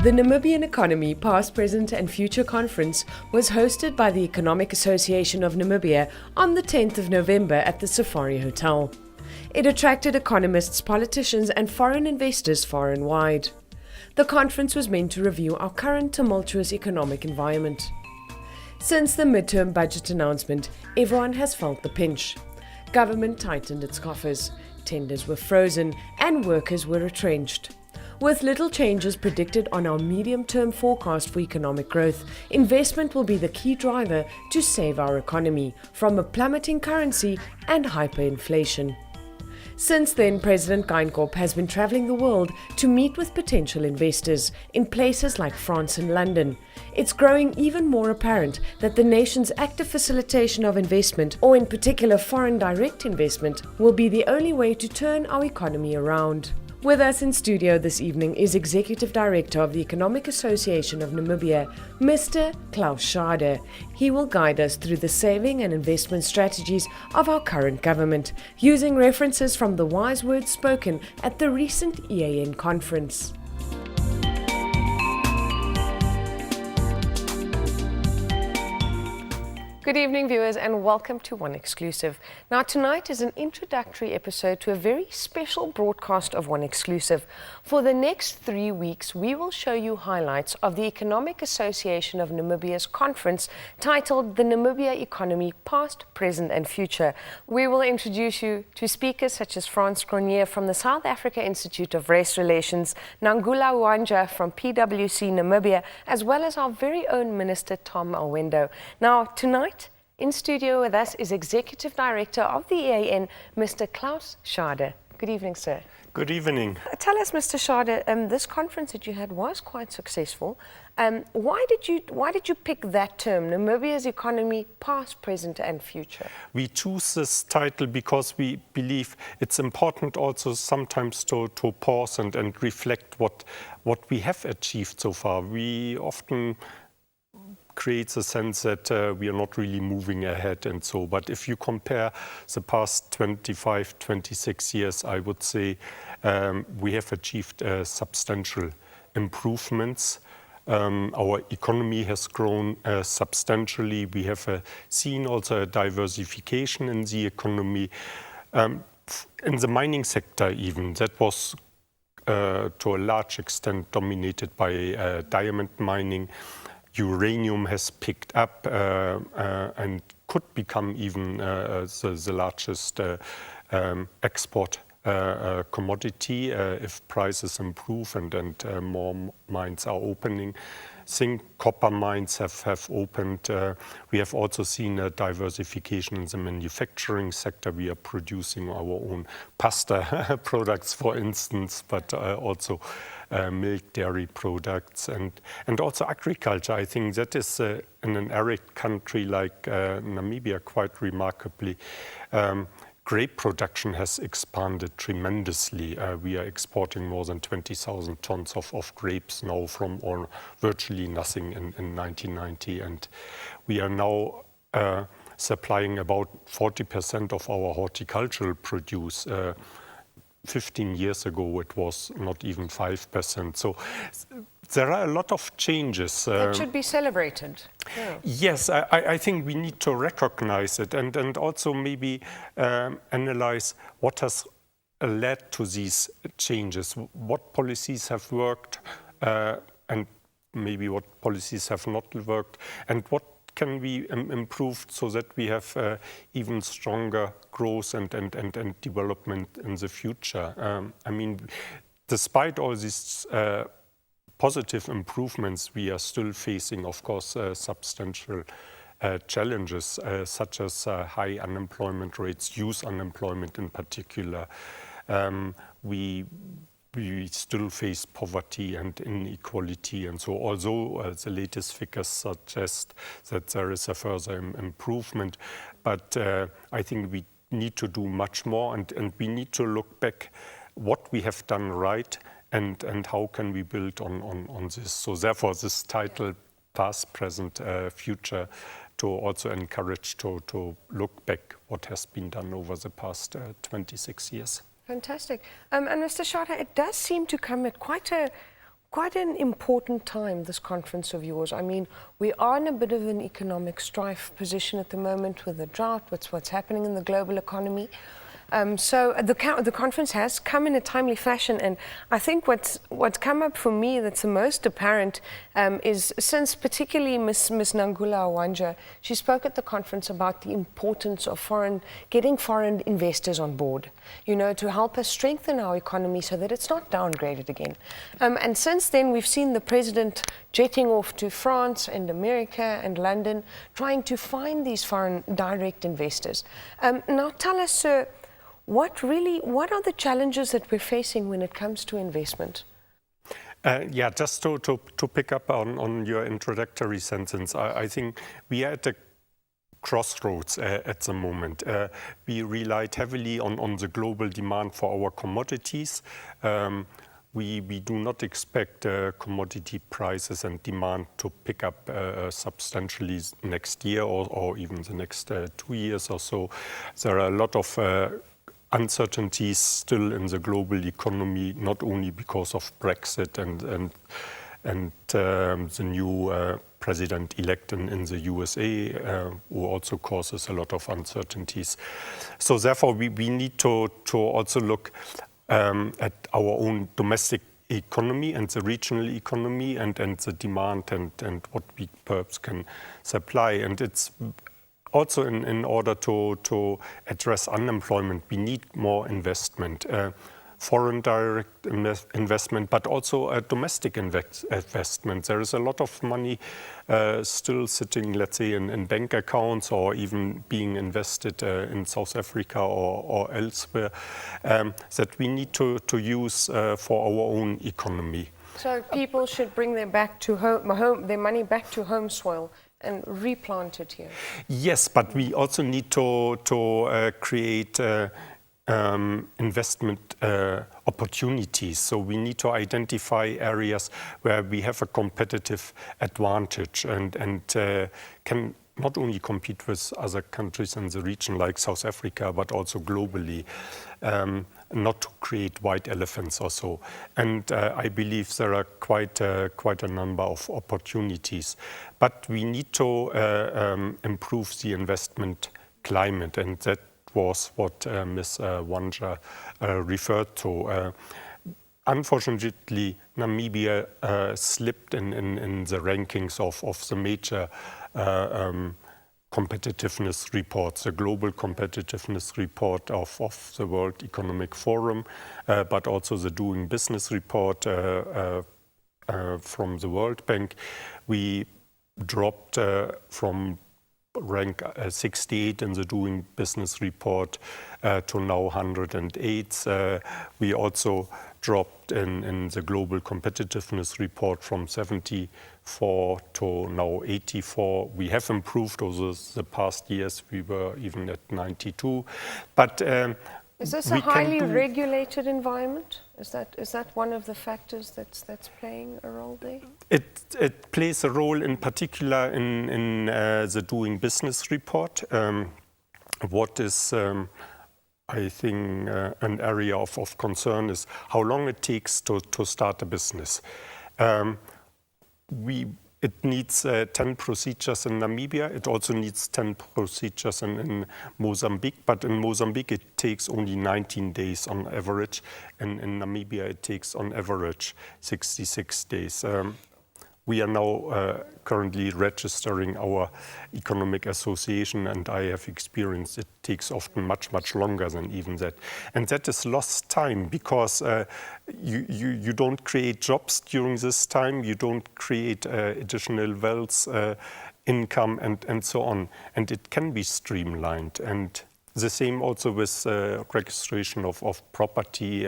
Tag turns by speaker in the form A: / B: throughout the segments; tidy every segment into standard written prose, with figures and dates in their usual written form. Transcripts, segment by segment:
A: The Namibian Economy Past, Present and Future Conference was hosted by the Economic Association of Namibia on the 10th of November at the Safari Hotel. It attracted economists, politicians and foreign investors far and wide. The conference was meant to review our current tumultuous economic environment. Since the midterm budget announcement, everyone has felt the pinch. Government tightened its coffers, tenders were frozen and workers were retrenched. With little changes predicted on our medium-term forecast for economic growth, investment will be the key driver to save our economy from a plummeting currency and hyperinflation. Since then, President Geingob has been travelling the world to meet with potential investors in places like France and London. It's growing even more apparent that the nation's active facilitation of investment, or in particular foreign direct investment, will be the only way to turn our economy around. With us in studio this evening is Executive Director of the Economic Association of Namibia, Mr. Klaus Sharda. He will guide us through the saving and investment strategies of our current government, using references from the wise words spoken at the recent EAN conference. Good evening, viewers, and welcome to One Exclusive. Now, tonight is an introductory episode to a very special broadcast of One Exclusive. For the next 3 weeks, we will show you highlights of the Economic Association of Namibia's conference titled The Namibian Economy Past, Present and Future. We will introduce you to speakers such as Frans Cronje from the South Africa Institute of Race Relations, Nangula Wanja from PwC Namibia, as well as our very own Minister Tom Alwendo. Now, tonight, in studio with us is Executive Director of the EAN, Mr. Klaus Sharda. Good evening, sir.
B: Good evening.
A: Tell us, Mr. Sharda, this conference that you had was quite successful. Why did you pick that term, Namibia's economy, past, present and future?
B: We choose this title because we believe it's important also sometimes to pause and reflect what we have achieved so far. We often creates a sense that we are not really moving ahead and so. But if you compare the past 25, 26 years, I would say we have achieved substantial improvements. Our economy has grown substantially. We have seen also a diversification in the economy. In the mining sector even, that was to a large extent dominated by diamond mining. Uranium has picked up and could become even the largest export commodity if prices improve and more mines are opening. Zinc, copper mines have opened. We have also seen a diversification in the manufacturing sector. We are producing our own pasta products, for instance, but also milk, dairy products, and also agriculture. I think that is in an arid country like Namibia quite remarkably. Grape production has expanded tremendously. We are exporting more than 20,000 tons of grapes now from virtually nothing in 1990. And we are now supplying about 40% of our horticultural produce. 15 years ago, it was not even 5%. So there are a lot of changes.
A: That should be celebrated. Yeah.
B: Yes, I think we need to recognize it and also maybe analyze what has led to these changes, what policies have worked and maybe what policies have not worked, and what can be improved so that we have even stronger growth and development in the future. I mean, despite all these positive improvements, we are still facing, of course, substantial challenges such as high unemployment rates, youth unemployment in particular. We still face poverty and inequality, and so although the latest figures suggest that there is a further improvement, but I think we need to do much more, and we need to look back what we have done right and how can we build on this. So therefore this title, Past, Present, Future, to also encourage to look back what has been done over the past 26 years.
A: Fantastic. And Mr. Sharda, it does seem to come at quite quite an important time, this conference of yours. I mean, we are in a bit of an economic strife position at the moment with the drought, with what's happening in the global economy. So the conference has come in a timely fashion, and I think what's come up for me that's the most apparent is, since particularly Miss Nangula Awanja, she spoke at the conference about the importance of getting foreign investors on board, you know, to help us strengthen our economy so that it's not downgraded again. And since then, we've seen the president jetting off to France and America and London, trying to find these foreign direct investors. Now tell us, sir, what are the challenges that we're facing when it comes to investment?
B: Yeah, just to pick up on your introductory sentence, I think we are at a crossroads at the moment. We relied heavily on the global demand for our commodities. We do not expect commodity prices and demand to pick up substantially next year or even the next 2 years or so. There are a lot of uncertainties still in the global economy, not only because of Brexit and the new president-elect in the USA, who also causes a lot of uncertainties. So therefore, we need to also look at our own domestic economy and the regional economy and the demand and what we perhaps can supply. And it's also in order to address unemployment, we need more investment, foreign direct investment, but also domestic investment. There is a lot of money still sitting, let's say, in bank accounts or even being invested in South Africa or elsewhere that we need to use for our own economy.
A: So people should bring their money back to home soil and replant it here.
B: Yes, but we also need to create investment opportunities. So we need to identify areas where we have a competitive advantage and can not only compete with other countries in the region like South Africa, but also globally, not to create white elephants or so. And I believe there are quite a number of opportunities. But we need to improve the investment climate, and that was what Ms. Wanja referred to. Unfortunately, Namibia slipped in the rankings of the major competitiveness reports, the global competitiveness report of the World Economic Forum, but also the Doing Business report from the World Bank. We dropped from rank 68 in the Doing Business report to now 108. We also dropped in the Global Competitiveness report from 74 to now 84. We have improved over the past years. We were even at 92. But
A: is this a highly regulated environment? Is that one of the factors that's playing a role there?
B: It plays a role in particular in the Doing Business report. What is I think an area of concern is how long it takes to start a business. It needs 10 procedures in Namibia. It also needs 10 procedures in Mozambique. But in Mozambique, it takes only 19 days on average. And in Namibia, it takes on average 66 days. We are now currently registering our Economic Association, and I have experienced it takes often much longer than even that. And that is lost time because you don't create jobs during this time, you don't create additional wealth, income, and so on. And it can be streamlined. And the same also with registration of property.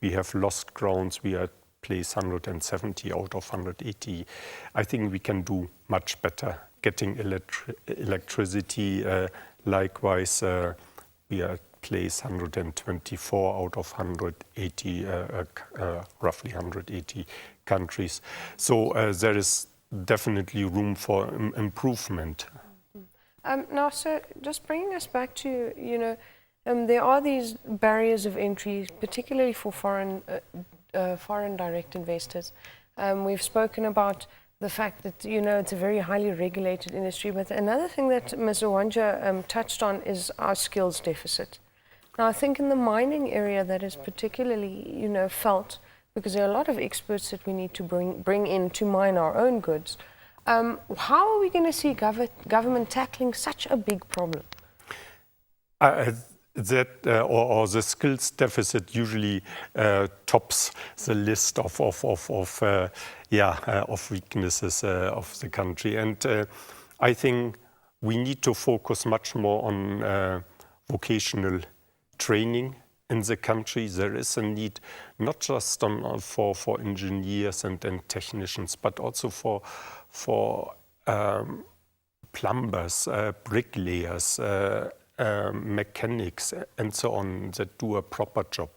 B: We have lost grounds. We are place 170 out of 180. I think we can do much better getting electricity. Likewise, we are place 124 out of 180, roughly 180 countries. So there is definitely room for improvement.
A: Now, sir, just bringing us back to, there are these barriers of entry, particularly for foreign direct investors. We've spoken about the fact that, it's a very highly regulated industry. But another thing that Ms. Owanja touched on is our skills deficit. Now, I think in the mining area that is particularly, felt, because there are a lot of experts that we need to bring in to mine our own goods. How are we going to see government tackling such a big problem?
B: Or the skills deficit usually tops the list of weaknesses of the country, and I think we need to focus much more on vocational training in the country. There is a need not just for engineers and technicians, but also for plumbers, bricklayers, mechanics, and so on, that do a proper job.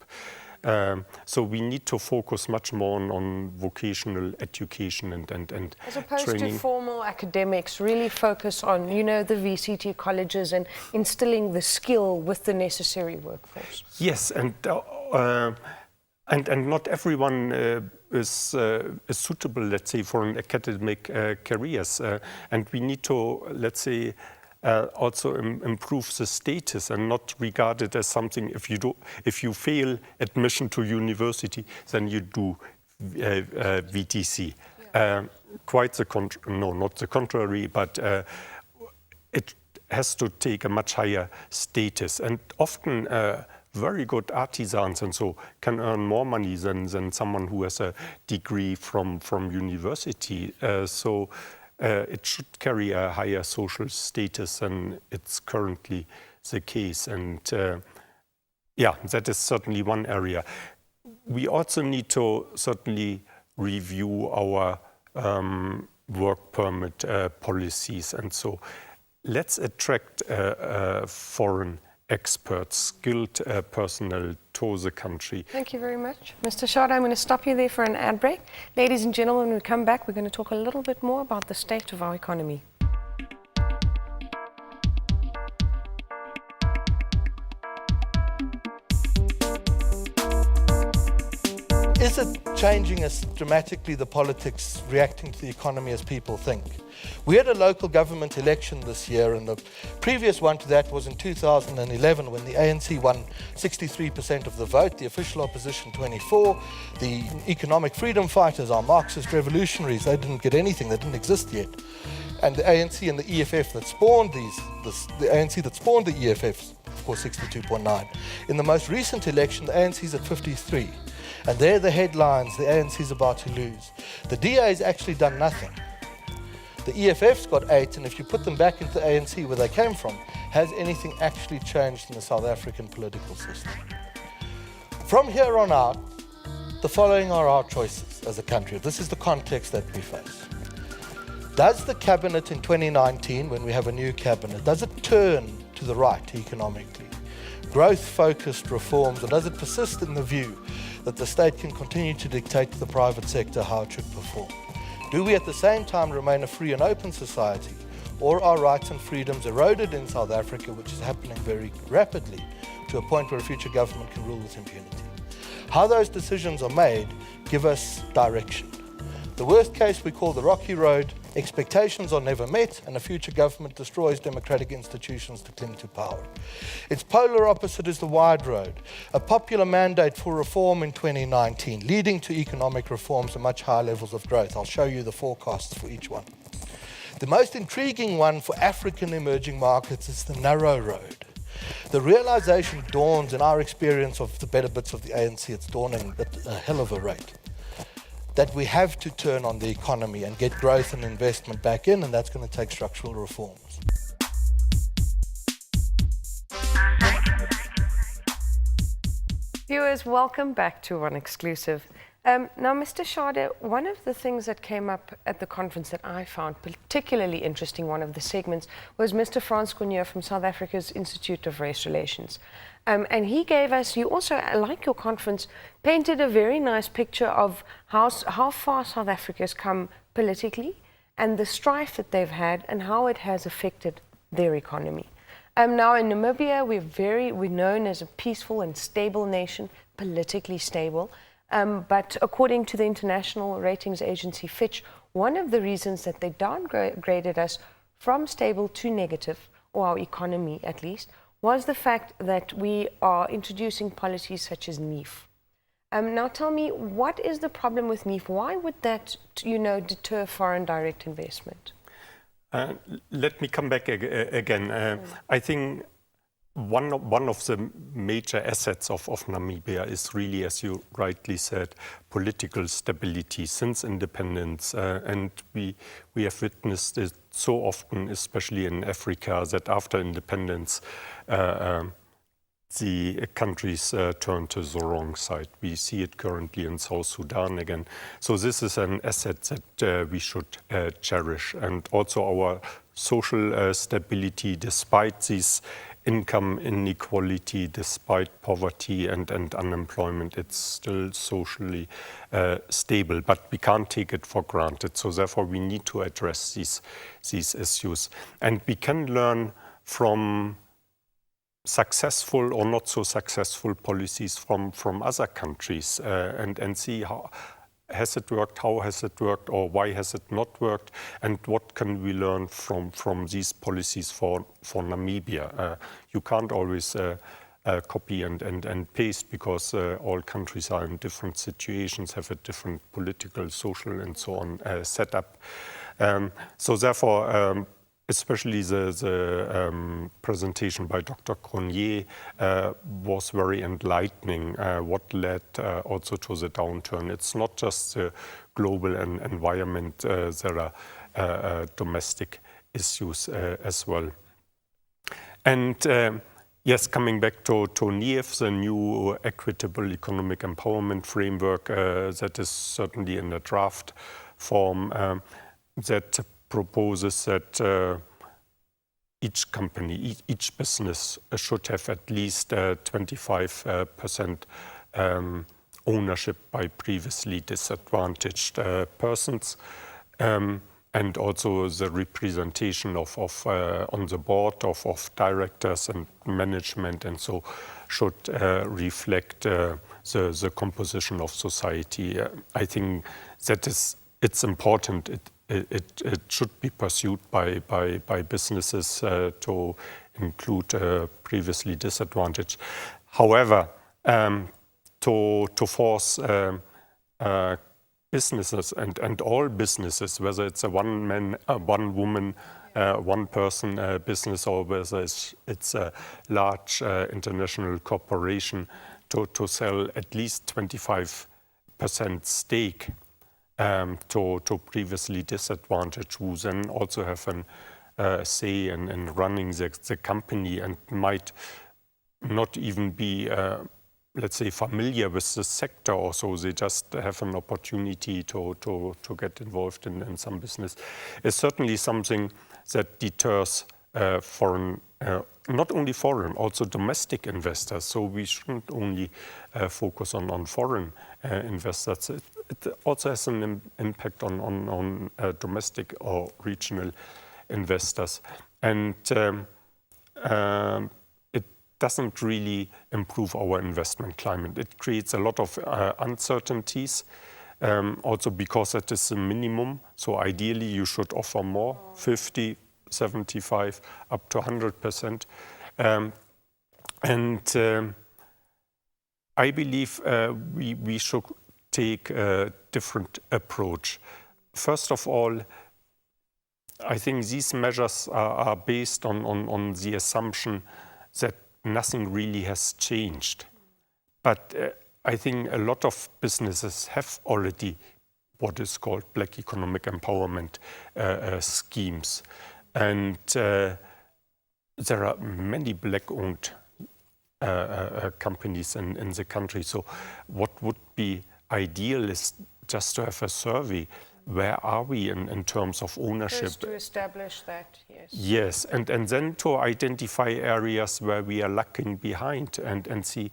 B: So we need to focus much more on vocational education and
A: as opposed
B: training.
A: To formal academics, really focus on, the VCT colleges and instilling the skill with the necessary workforce.
B: Yes, and not everyone is suitable, let's say, for an academic careers, and we need to, let's say, also improve the status and not regard it as something. If you fail admission to university, then you do VTC. Yeah. Quite the not the contrary, but it has to take a much higher status, and often very good artisans and so can earn more money than someone who has a degree from university. So it should carry a higher social status than it's currently the case. And that is certainly one area. We also need to certainly review our work permit policies. And so let's attract foreign experts, skilled personnel to the country.
A: Thank you very much. Mr. Sharda, I'm going to stop you there for an ad break. Ladies and gentlemen, when we come back, we're going to talk a little bit more about the state of our economy.
C: Is it changing as dramatically, the politics reacting to the economy as people think? We had a local government election this year, and the previous one to that was in 2011 when the ANC won 63% of the vote, the official opposition 24%. The economic freedom fighters, our Marxist revolutionaries, they didn't get anything, they didn't exist yet. And the ANC and the EFF that spawned the ANC that spawned the EFF scored 62.9%. In the most recent election, the ANC's at 53%. And there are the headlines, the ANC's about to lose. The DA's actually done nothing. The EFF's got 8, and if you put them back into the ANC where they came from, has anything actually changed in the South African political system? From here on out, the following are our choices as a country. This is the context that we face. Does the cabinet in 2019, when we have a new cabinet, does it turn to the right economically? Growth-focused reforms, or does it persist in the view that the state can continue to dictate to the private sector how it should perform? Do we at the same time remain a free and open society, or are rights and freedoms eroded in South Africa, which is happening very rapidly, to a point where a future government can rule with impunity? How those decisions are made give us direction. The worst case we call the rocky road. Expectations are never met, and a future government destroys democratic institutions to cling to power. Its polar opposite is the wide road, a popular mandate for reform in 2019, leading to economic reforms and much higher levels of growth. I'll show you the forecasts for each one. The most intriguing one for African emerging markets is the narrow road. The realization dawns in our experience of the better bits of the ANC, it's dawning at a hell of a rate, that we have to turn on the economy and get growth and investment back in, and that's going to take structural reforms.
A: Viewers, welcome back to One Exclusive. Now, Mr. Sharda, one of the things that came up at the conference that I found particularly interesting, one of the segments, was Mr. Frans Cronje from South Africa's Institute of Race Relations. And he gave us, you also, like your conference, painted a very nice picture of how far South Africa has come politically and the strife that they've had and how it has affected their economy. Now in Namibia, we're known as a peaceful and stable nation, politically stable. But according to the international ratings agency Fitch, one of the reasons that they downgraded us from stable to negative, or our economy at least, was the fact that we are introducing policies such as NEEF. Now tell me, what is the problem with NEEF? Why would that, deter foreign direct investment?
B: Let me come back again. I think one of the major assets of Namibia is really, as you rightly said, political stability since independence. And we have witnessed it so often, especially in Africa, that after independence, the countries turn to the wrong side. We see it currently in South Sudan again. So this is an asset that we should cherish. And also our social stability, despite this income inequality, despite poverty and unemployment, it's still socially stable. But we can't take it for granted. So therefore, we need to address these issues. And we can learn from successful or not so successful policies from other countries and see how has it worked, how has it worked, or why has it not worked, and what can we learn from these policies for Namibia. You can't always copy and paste because all countries are in different situations, have a different political, social, and so on setup. So therefore, especially the presentation by Dr. Grenier was very enlightening, what led also to the downturn. It's not just the global environment, there are domestic issues as well. And yes, coming back to NEEF, the new equitable economic empowerment framework that is certainly in a draft form, that proposes that each company, each business should have at least 25% ownership by previously disadvantaged persons, and also the representation of on the board of directors and management, and so should reflect the composition of society. I think that it's important. It should be pursued by businesses to include previously disadvantaged. However, to force businesses and all businesses, whether it's a one man, one woman, one person business, or whether it's a large international corporation, to sell at least 25% stake to previously disadvantaged, who then also have a say in running the company and might not even be, let's say, familiar with the sector, or so they just have an opportunity to get involved in some business, is certainly something that deters foreign, not only foreign, also domestic investors. So we shouldn't only focus on foreign investors. It also has an impact on domestic or regional investors. And it doesn't really improve our investment climate. It creates a lot of uncertainties, also because it is a minimum. So ideally, you should offer more, 50, 75, up to 100%. And I believe we should take a different approach. First of all, I think these measures are based on the assumption that nothing really has changed. But I think a lot of businesses have already what is called black economic empowerment schemes. And there are many black-owned companies in the country. So what would be ideal is just to have a survey. Where are we in terms of ownership?
A: First to establish that, yes.
B: Yes, and then to identify areas where we are lagging behind and see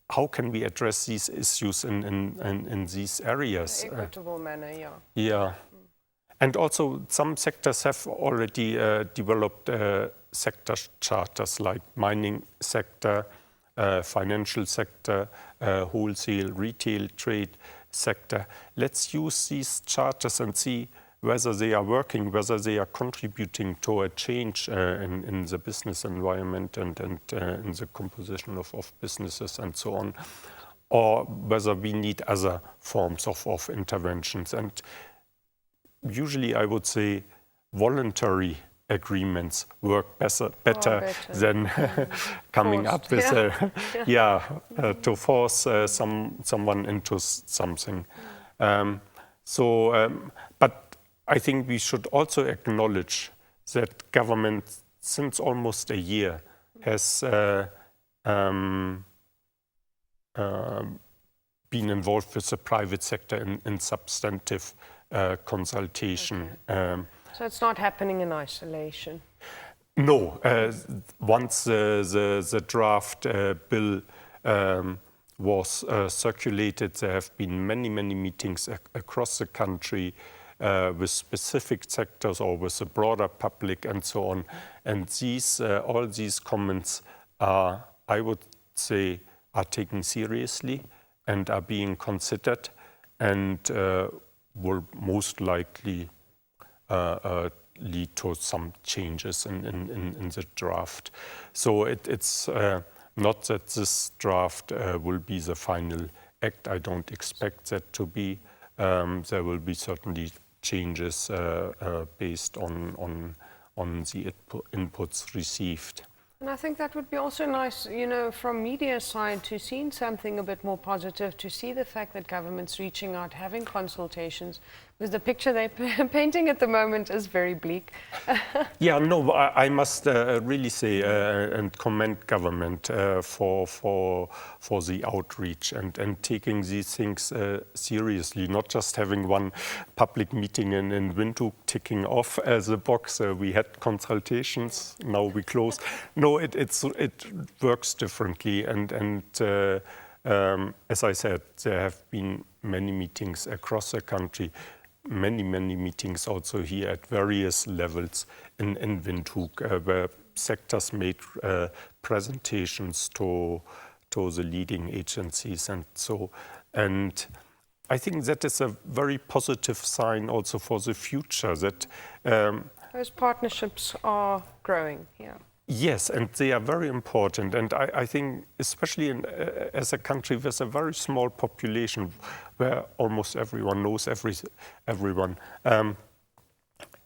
B: how can we address these issues in these areas.
A: In an equitable manner, yeah.
B: Yeah. And also some sectors have already developed sector charters, like mining sector, financial sector, wholesale, retail, trade sector. Let's use these charters and see whether they are working, whether they are contributing to a change in the business environment and in the composition of businesses and so on, or whether we need other forms of interventions. And usually I would say voluntary agreements work better than coming up with to force someone into something. But I think we should also acknowledge that government, since almost a year, has been involved with the private sector in substantive consultation.
A: Okay. So it's not happening in isolation?
B: No. Once the draft bill was circulated, there have been many meetings across the country with specific sectors or with the broader public and so on. And these, all these comments are, I would say, are taken seriously and are being considered and will most likely lead to some changes in the draft. So it's not that this draft will be the final act. I don't expect that to be. There will be certainly changes based on the inputs received.
A: And I think that would be also nice, you know, from media side to see something a bit more positive, to see the fact that government's reaching out, having consultations, because the picture they're painting at the moment is very bleak.
B: Yeah, no, I must really say and commend government for the outreach and taking these things seriously, not just having one public meeting in Windhoek ticking off as a box. We had consultations, now we close. No, it works differently, and as I said, there have been many meetings across the country. Many meetings also here at various levels in Windhoek, where sectors made presentations to the leading agencies and so. And I think that is a very positive sign also for the future, that
A: those partnerships are growing, yeah.
B: Yes, and they are very important. And I think, especially as a country with a very small population, where almost everyone knows everyone,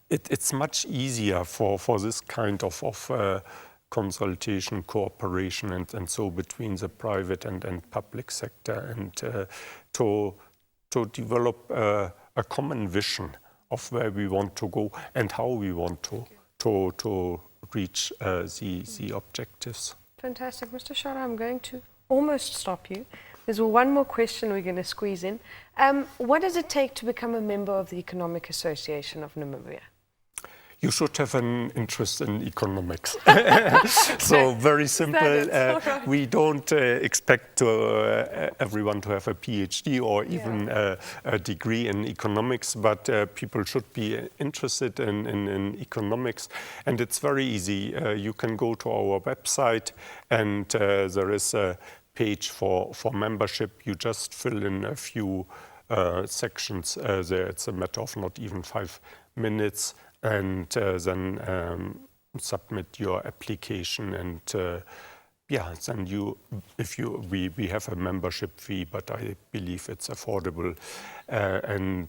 B: it's much easier for this kind of consultation, cooperation, and so between the private and public sector, and to develop a common vision of where we want to go and how we want to reach the objectives.
A: Fantastic. Mr. Sharda, I'm going to almost stop you. There's one more question we're going to squeeze in. What does it take to become a member of the Economic Association of Namibia? You
B: should have an interest in economics. So very simple. Right. We don't expect everyone to have a PhD or even a degree in economics, but people should be interested in economics. And it's very easy. You can go to our website, and there is a page for membership. You just fill in a few sections there. It's a matter of not even 5 minutes. And then submit your application, and then we have a membership fee, but I believe it's affordable, then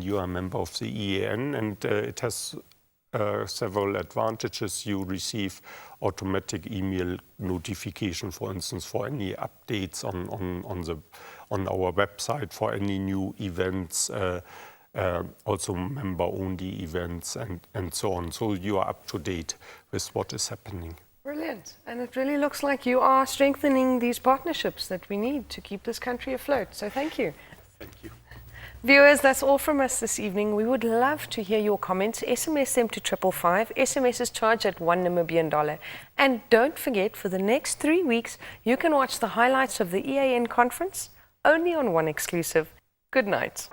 B: you are a member of the EAN, and it has several advantages. You receive automatic email notification, for instance, for any updates on our website, for any new events. Also member-only events and so on. So you are up to date with what is happening.
A: Brilliant. And it really looks like you are strengthening these partnerships that we need to keep this country afloat. So thank you.
B: Thank you.
A: Viewers, that's all from us this evening. We would love to hear your comments. SMS them to 555. SMS is charged at $1 Namibian. And don't forget, for the next 3 weeks, you can watch the highlights of the EAN conference only on One Exclusive. Good night.